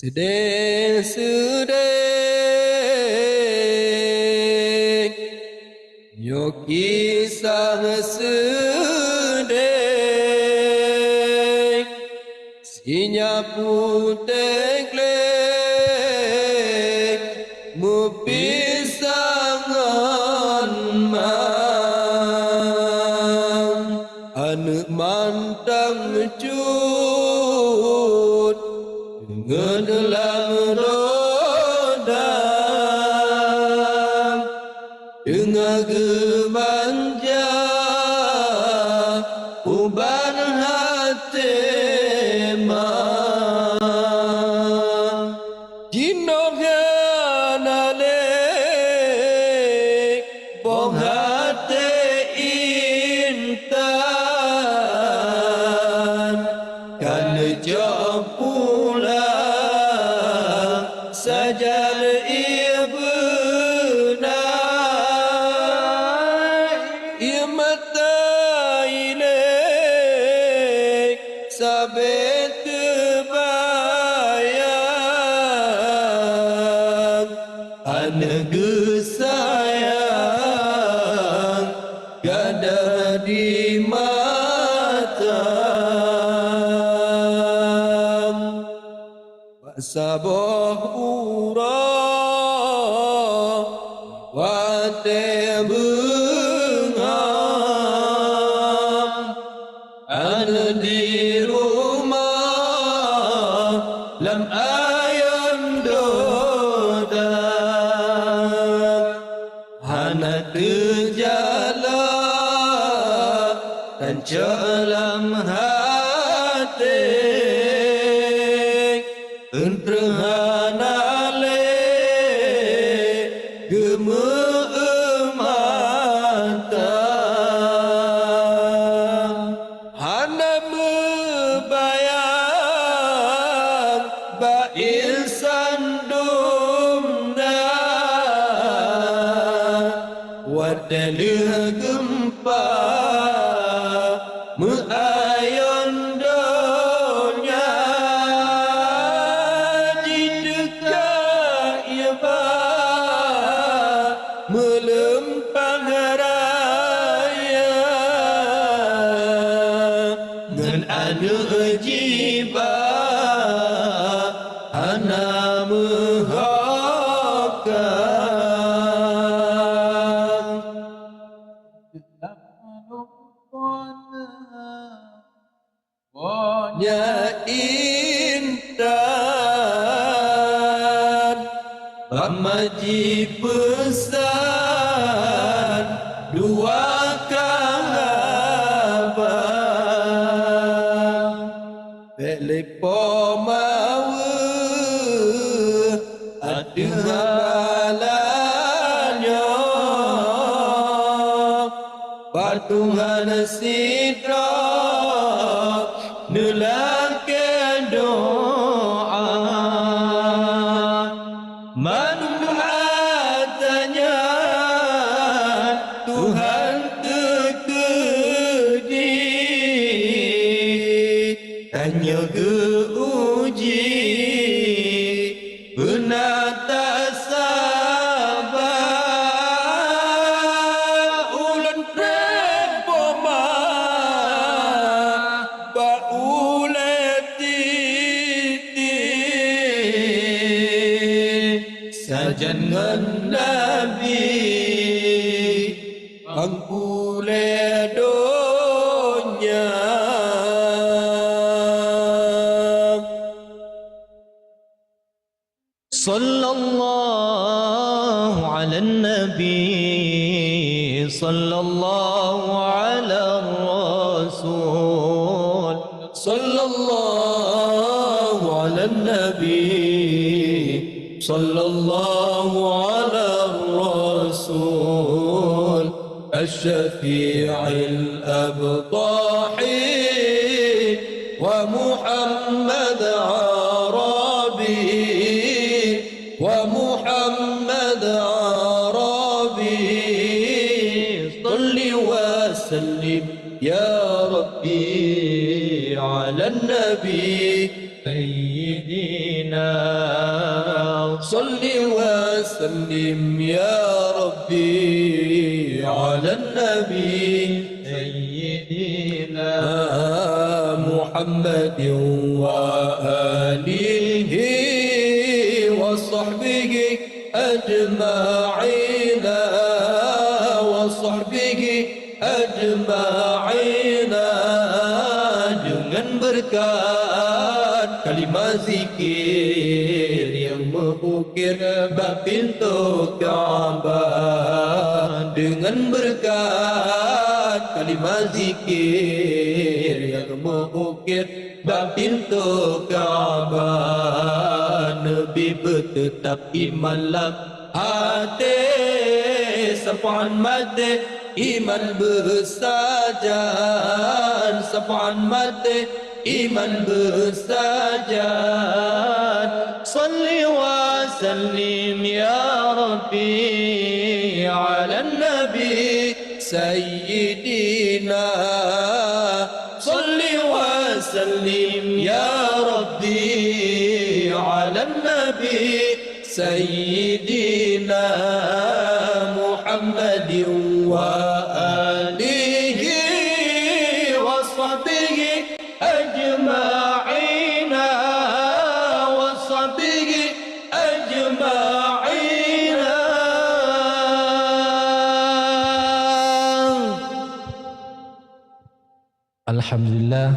Sedih Yogi sang sedih Sinya putih klek Mupisangan mang Anak mantang cut Ngedelang rodang Dengar gemanja Uban hati mang Jinoknya nalek Bong hati intan Kan jauh pulang Sajar ibna Ia mata ilek Sabit kebayang Anak gesayang Gada di mata Sabah urah Wate bengam Ada di rumah Lam ayam dodang Hana terjala Dan celam hati Entrehanale gemeemata Hana mebayang Bail sandumna Wadalih gempa Meayon donya Melempang raya Ngan anu jiba Ana mehakam Bonya intan Pamaji pesan Dua kahabat Belik pomawe Ada halannya Patungan sidra Nelakan doa Manfaatnya Tuhan terkeji Tanya keuji Benar tak sabar Ulan prepoma Bauleti Sajan ngan Nabi Angkule donya Sallallahu ala nabi Sallallahu ala rasul Sallallahu ala nabi صلى الله على الرسول الشفيع الأبطاحي ومحمد عربي ومحمد عربي صل وسلم يا ربي على النبي سيدنا صل وسلم يا ربي على النبي سيدنا محمد وآله وصحبه أجمعين وصحبه أجمعين dengan berkat kalimat zikir yang mengukir bab pintu Ka'bah, dengan berkat kalimat zikir yang mengukir bab pintu Ka'bah, Nabi bertetap imanlah hati sapaan mati iman bersajan, sapaan mati iman bersajan. Salli wa sallim ya Rabbi ala nabi sayyidina. Salli wa sallim ya Rabbi ala nabi sayyidina Muhammadin wa alihi wa sahbihi أجمعين وصحبه أجمعين. Alhamdulillah,